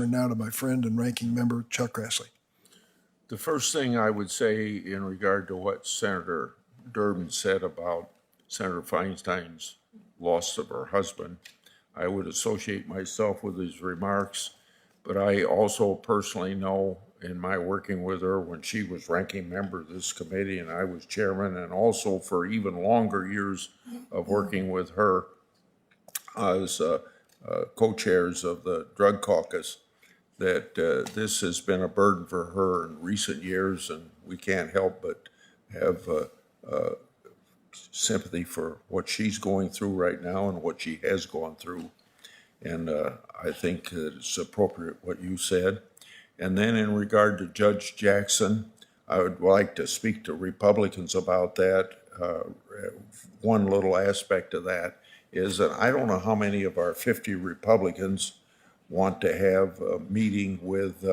turn now to my friend and ranking member, Chuck Grassley. The first thing I would say in regard to what Senator Durbin said about Senator Feinstein's loss of her husband, I would associate myself with his remarks, but I also personally know in my working with her when she was ranking member of this committee and I was chairman, and also for even longer years of working with her as co-chairs of the drug caucus, that this has been a burden for her in recent years, and we can't help but have sympathy for what she's going through right now and what she has gone through. And I think that it's appropriate what you said. And then in regard to Judge Jackson, I would like to speak to Republicans about that. One little aspect of that is that I don't know how many of our 50 Republicans want to have a meeting with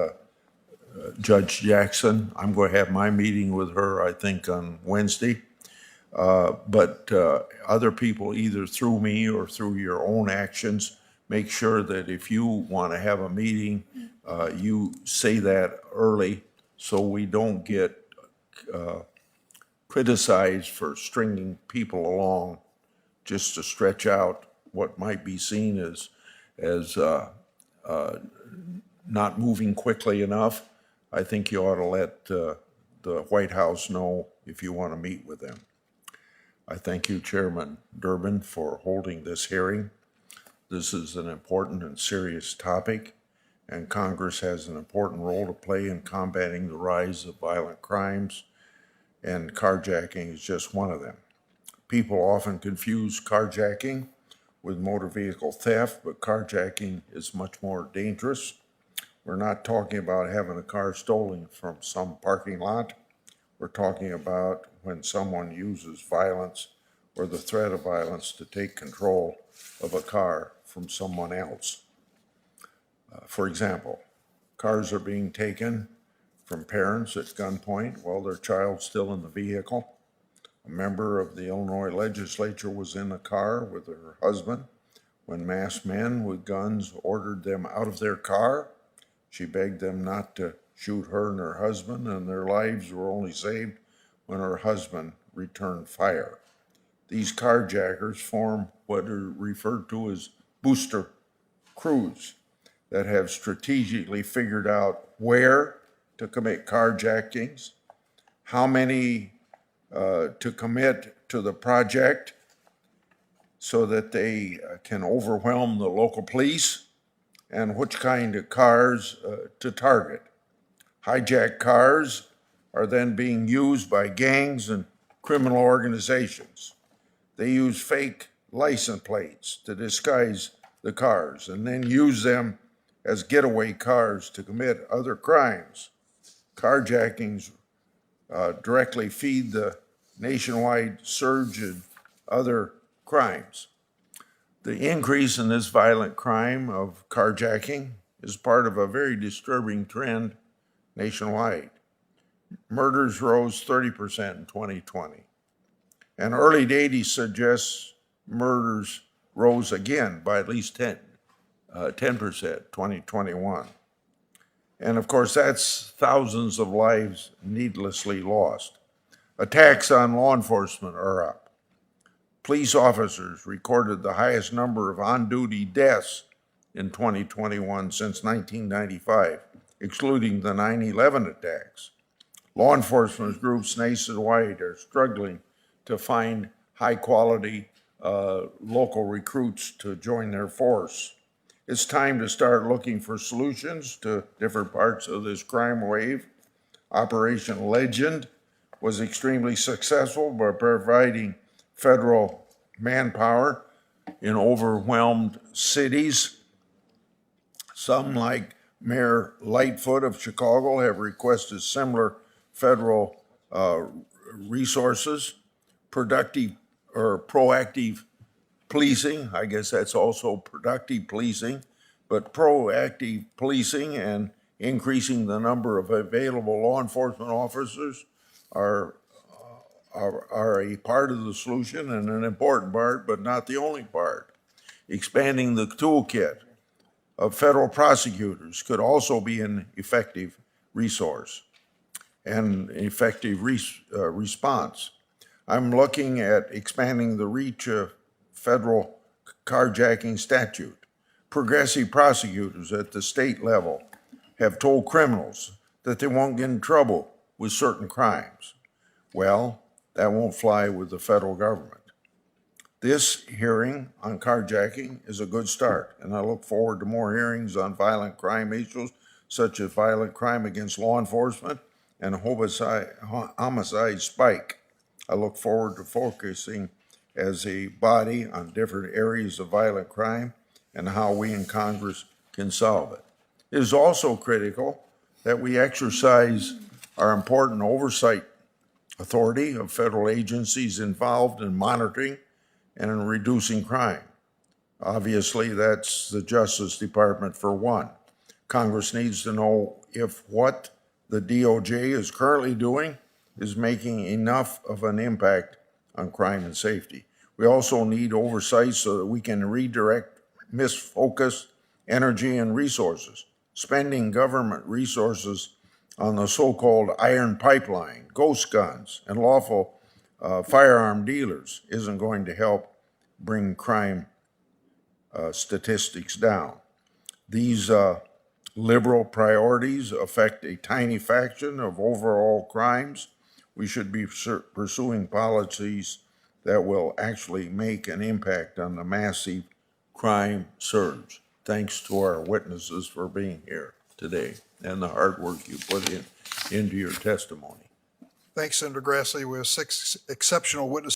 Judge Jackson. I'm going to have my meeting with her, I think, on Wednesday. But other people, either through me or through your own actions, make sure that if you want to have a meeting, you say that early so we don't get criticized for stringing people along just to stretch out what might be seen as not moving quickly enough. I think you ought to let the White House know if you want to meet with them. I thank you, Chairman Durbin, for holding this hearing. This is an important and serious topic, and Congress has an important role to play in combating the rise of violent crimes, and carjacking is just one of them. People often confuse carjacking with motor vehicle theft, but carjacking is much more dangerous. We're not talking about having a car stolen from some parking lot. We're talking about when someone uses violence or the threat of violence to take control of a car from someone else. For example, cars are being taken from parents at gunpoint while their child's still in the vehicle. A member of the Illinois legislature was in the car with her husband when masked men with guns ordered them out of their car. She begged them not to shoot her and her husband, and their lives were only saved when her husband returned fire. These carjackers form what are referred to as booster crews that have strategically figured out where to commit carjackings, how many to commit to the project so that they can overwhelm the local police, and which kind of cars to target. Hijacked cars are then being used by gangs and criminal organizations. They use fake license plates to disguise the cars and then use them as getaway cars to commit other crimes. Carjackings directly feed the nationwide surge in other crimes. The increase in this violent crime of carjacking is part of a very disturbing trend nationwide. Murders rose 30% in 2020. And early data suggests murders rose again by at least 10% 2021. And of course, that's thousands of lives needlessly lost. Attacks on law enforcement are up. Police officers recorded the highest number of on-duty deaths in 2021 since 1995, excluding the 9/11 attacks. Law enforcement groups nationwide are struggling to find high-quality local recruits to join their force. It's time to start looking for solutions to different parts of this crime wave. Operation Legend was extremely successful by providing federal manpower in overwhelmed cities. Some, like Mayor Lightfoot of Chicago, have requested similar federal resources. Proactive policing, I guess that's also productive policing, but proactive policing and increasing the number of available law enforcement officers are a part of the solution and an important part, but not the only part. Expanding the toolkit of federal prosecutors could also be an effective resource and effective response. I'm looking at expanding the reach of federal carjacking statute. Progressive prosecutors at the state level have told criminals that they won't get in trouble with certain crimes. Well, that won't fly with the federal government. This hearing on carjacking is a good start, and I look forward to more hearings on violent crime issues such as violent crime against law enforcement and homicide spike. I look forward to focusing as a body on different areas of violent crime and how we in Congress can solve it. It is also critical that we exercise our important oversight authority of federal agencies involved in monitoring and in reducing crime. Obviously, that's the Justice Department for one. Congress needs to know if what the DOJ is currently doing is making enough of an impact on crime and safety. We also need oversight so that we can redirect misfocused energy and resources. Spending government resources on the so-called iron pipeline, ghost guns, and lawful firearm dealers isn't going to help bring crime statistics down. These liberal priorities affect a tiny fraction of overall crimes. We should be pursuing policies that will actually make an impact on the massive crime surge. Thanks to our witnesses for being here today and the hard work you put into your testimony. Thanks, Senator Grassley. We have 6 exceptional witnesses